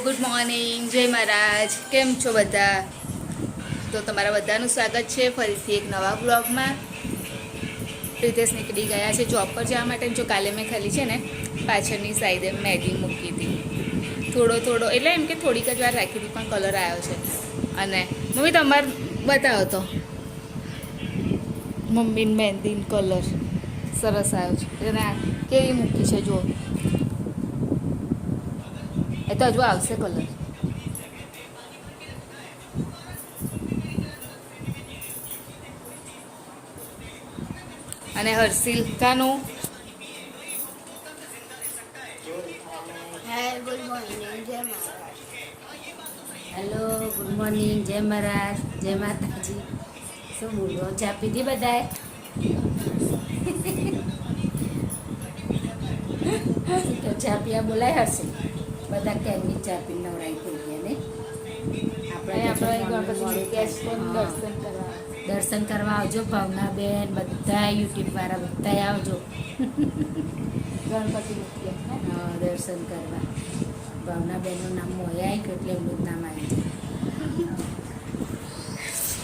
Good morning, જય મહારાજ. કેમ છો બધા? તો તમારા બધાનું સ્વાગત છે ફરીથી એક નવા બ્લોગમાં. પ્રિતેશ નીકળી ગયા છે જોબ પર જવા માટે. જો કાલે મેં ખાલી છે ને પાછળની સાઈડે મેગી મૂકી હતી, થોડો એટલે એમ કે થોડીક જ વાર રાખી હતી, પણ કલર આવ્યો છે. અને મમ્મી તમારે બતાવો તો મમ્મીને મહેંદીનો કલર સરસ આવ્યો છે. અને કેવી મૂકી છે જો, એ તો હજુ આવશે કલર. અને હર્ષિલ કાનું હેલો, ગુડ મોર્નિંગ, જય મહારાજ, જય માતાજી. શું બોલો? ચા પીધી બધાએ? ચા પીવા બોલાય હશે બધા. કેમની ચા પી નવરાઈ થઈ ગયા ને? દર્શન કરવા આવજો ભાવનાબેન, બધા યુટ્યુબ વાળા બધા આવજો ગણપતિ દર્શન કરવા. ભાવનાબેનનું નામ મોયા આવી ગયું એટલે એમનું જ નામ આવી જાય.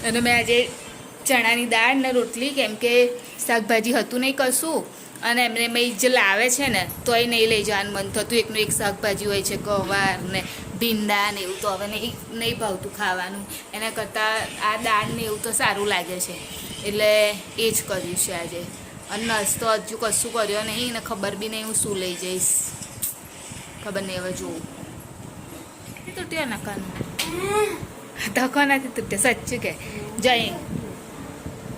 અને મેં આજે ચણાની દાળ ને રોટલી, કેમ કે શાકભાજી હતું નહીં કશું, અને એમને મેં જે લાવે છે ને તો એ નહીં લઈ જવાનું મન થતું. એકનું એક શાકભાજી હોય છે, ગવાર ને ભીંડા ને એવું, તો હવે નહીં ભાવતું ખાવાનું. એના કરતાં આ દાળ ને એવું તો સારું લાગે છે, એટલે એ જ કર્યું છે આજે. અને નાસ્તો હજુ કશું કર્યો નહીં ને ખબર બી નહીં હું શું લઈ જઈશ, ખબર નહીં હવે જોવું. તૂટ્યો નાકાનું ધક્કો નથી તૂટ્યો, સાચું કે જઈ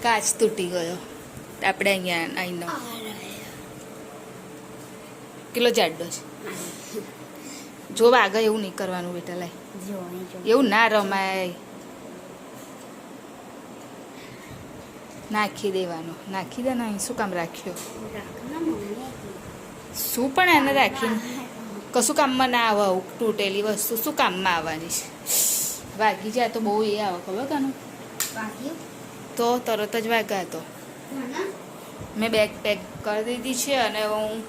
કાચ તૂટી ગયો. આપણે અહીંયા આવીને કિલો જાડો છે. જો આગળ એવું નહીં કરવાનું બેટા, લાય એવું ના રમાય. નાખી દેવાનો, નાખી દે ને. અહીં શું કામ રાખ્યો? શું પણ એને રાખીને કશું કામમાં ના આવે. તૂટેલી વસ્તુ શું કામમાં આવવાની છે? વાગી જાય તો બહુ એ આવે, ખબર કાનું? તો તરત જ વાગ્યા તો. મેં બેગ પેક કરી દીધી છે અને હું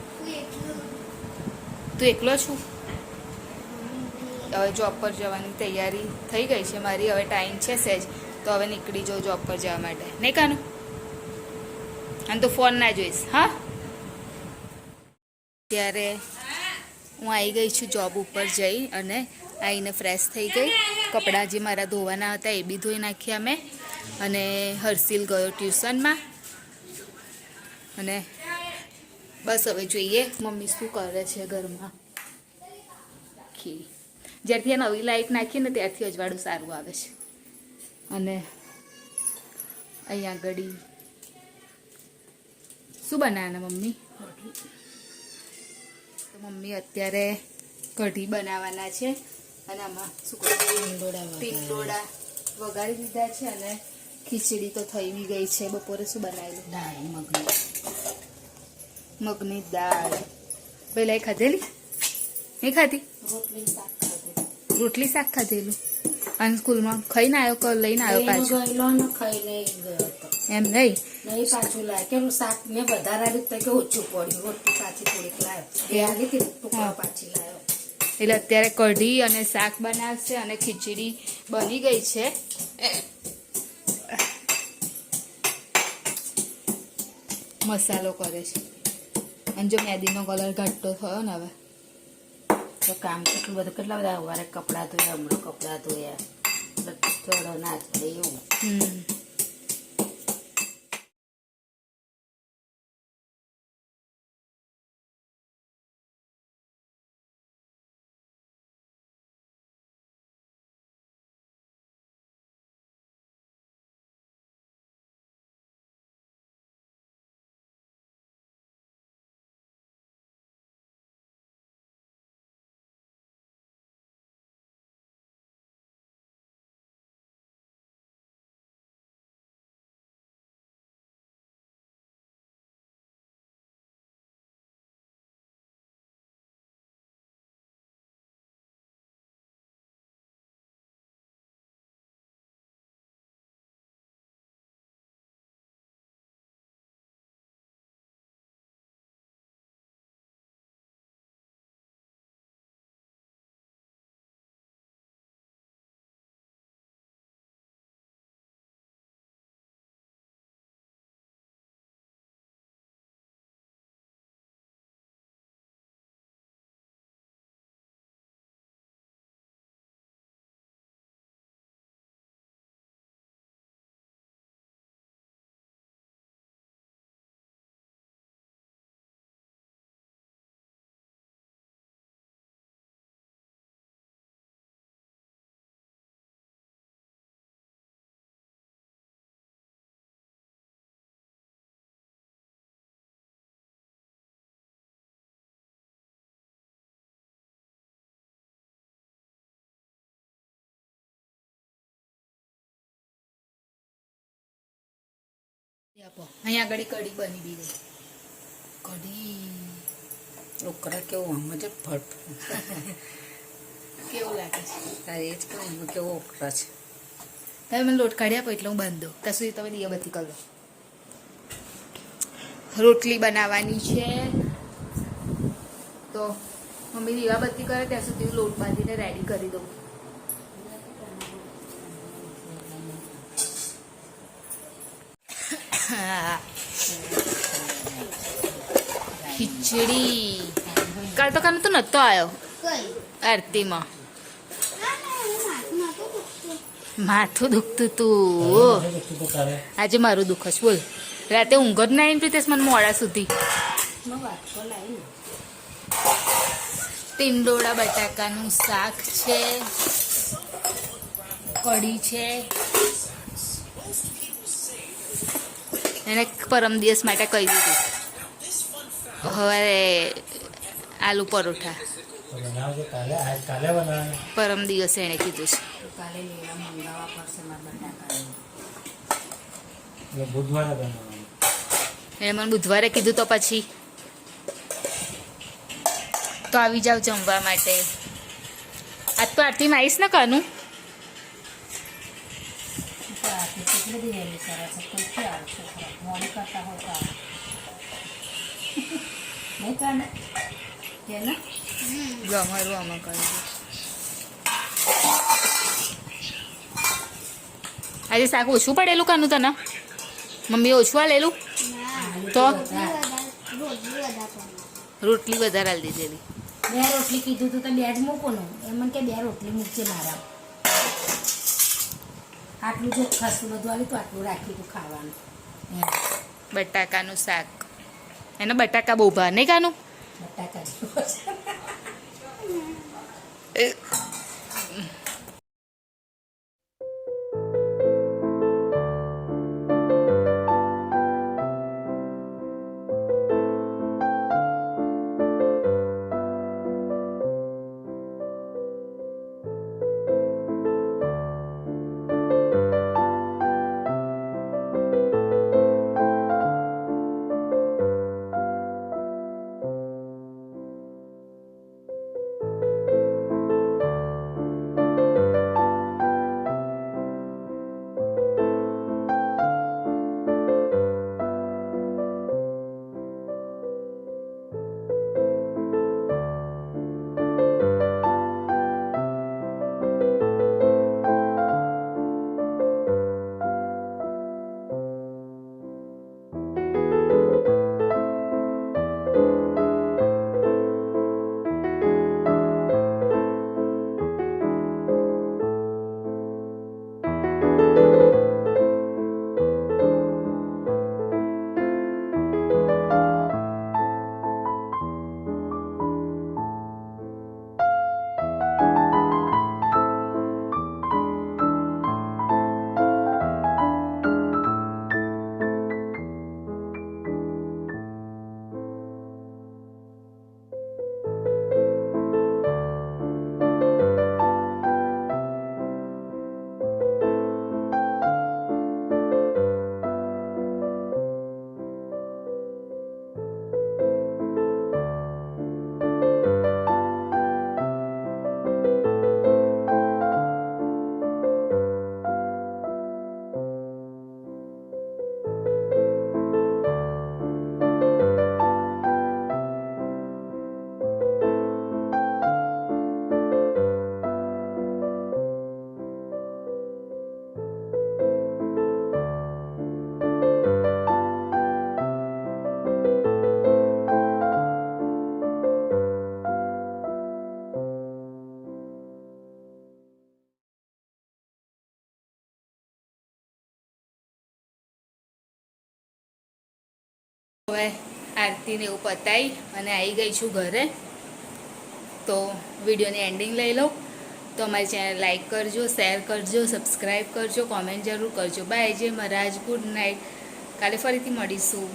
તું એકલો છું. હવે જોબ પર જવાની તૈયારી થઈ ગઈ છે મારી. હવે ટાઈમ છે સહેજ, તો હવે નીકળી જાઉં જોબ પર જવા માટે. નહીં કાનું? અને તું ફોન ના જોઈશ, હા? ત્યારે હું આવી ગઈ છું જોબ ઉપર જઈ, અને આવીને ફ્રેશ થઈ ગઈ. કપડાં જે મારા ધોવાના હતા એ બી ધોઈ નાખ્યા મેં. અને હર્ષિલ ગયો ટ્યુશનમાં. અને બસ હવે જોઈએ મમ્મી શું કરે છે ઘરમાં. જ્યારથી આ નવી લાઈટ નાખીને ત્યારથી અજવાળું સારું આવે છે. અને અહીંયા આગળ શું બનાવવાના મમ્મી? તો મમ્મી અત્યારે કઢી બનાવવાના છે. અને આમાં શું ટીંડોળા વઘારી દીધા છે, અને ખીચડી તો થઈ બી ગઈ છે. બપોરે શું બનાવેલું? દાળ મગની દાળ. પહેલાં એ ખાધેલી નહીં ખાધી? રોટલી શાક ખાધેલું. અને સ્કૂલમાં ખાઈને આવ્યો, લઈને આવ્યો પાછું? ખાઈને ગયો હતો. એમ નહીં પાછું લાય કે શાક મેં વધારે આવ્યું તો કે ઓછું પડ્યું. રોટલી પાછી થોડીક લાવ્યો, પાછી લાવ્યો. એટલે અત્યારે કઢી અને શાક બનાવશે, અને ખીચડી બની ગઈ છે. મસાલો કરે છે. અને જો મેદીનો કલર ઘટ્ટો થયો ને હવે તો કામ કેટલું બધું, કેટલા બધા વારે કપડાં ધોયા, હમણાં કપડાં ધોયા, થોડો ના ચડે એવું. આપો અહીંયા આગળ કઢી બની બી ગઈ કઢી ઓકરા કેવું આમ જ ફટ કેવું લાગે છે તારે એ જ કહું એમાં કેવો ઓકરા છે. તમે મને લોટ કાઢી આપો એટલે હું બાંધ દઉં ત્યાં સુધી તમે દીવાબત્તી કરી લો રોટલી બનાવવાની છે તો મમ્મી દીવાબત્તી કરે ત્યાં સુધી હું લોટ બાંધીને રેડી કરી દઉં. ખીચડી કાલ તો કાલ તો નતો આવ્યો આરતીમાં માથું દુખતું તું આજે મારું દુખ છે બોલ રાતે ઊંઘ જ ના આવીને પ્રીતેશ મને મોડા સુધી ટીંડોળા બટાકાનું શાક છે કઢી છે એને પરમ દિવસ માટે કહી દીધું હવે આલુ પરોઠા પરમ દિવસે એણે કીધું છે કાલે લેવા મંગાવવા પડશે મારા બટાકા બુધવારે બનાવવાનું. એણે મને બુધવારે કીધું તો પછી તો આવી જાવ જમવા માટે આજ તો આરતીમાં આવીશ ને કાનું કેટલી બધી વહેલી સરસ છે કોઈ આવશે મોડી કરતા હોય તો આવે. નહીં કાને કે ને ગમરું આમાં કરી આજે શાક ઓછું પડેલું કાનું તને મમ્મી ઓછું આ લેલું તો રોટલી વધારે હાલ દીધેલી 2 રોટલી કીધું તું તો 2 જ મૂકો ને એમ કે 2 રોટલી મૂકજે મારા આટલું જો ખાસું બધું આવ્યું તો આટલું રાખ્યું તું ખાવાનું એમ બટાકાનું શાક એને બટાકા બહુ ભાર નહીં કાનું બટાકા હવે આરતીને એવું પતાવી અને આવી ગઈ છું ઘરે તો વિડીયોની એન્ડિંગ લઈ લઉં તો અમારી ચેનલ લાઈક કરજો શેર કરજો સબસ્ક્રાઈબ કરજો કોમેન્ટ જરૂર કરજો બાય જય મહારાજ ગુડ નાઇટ કાલે ફરીથી મળીશું.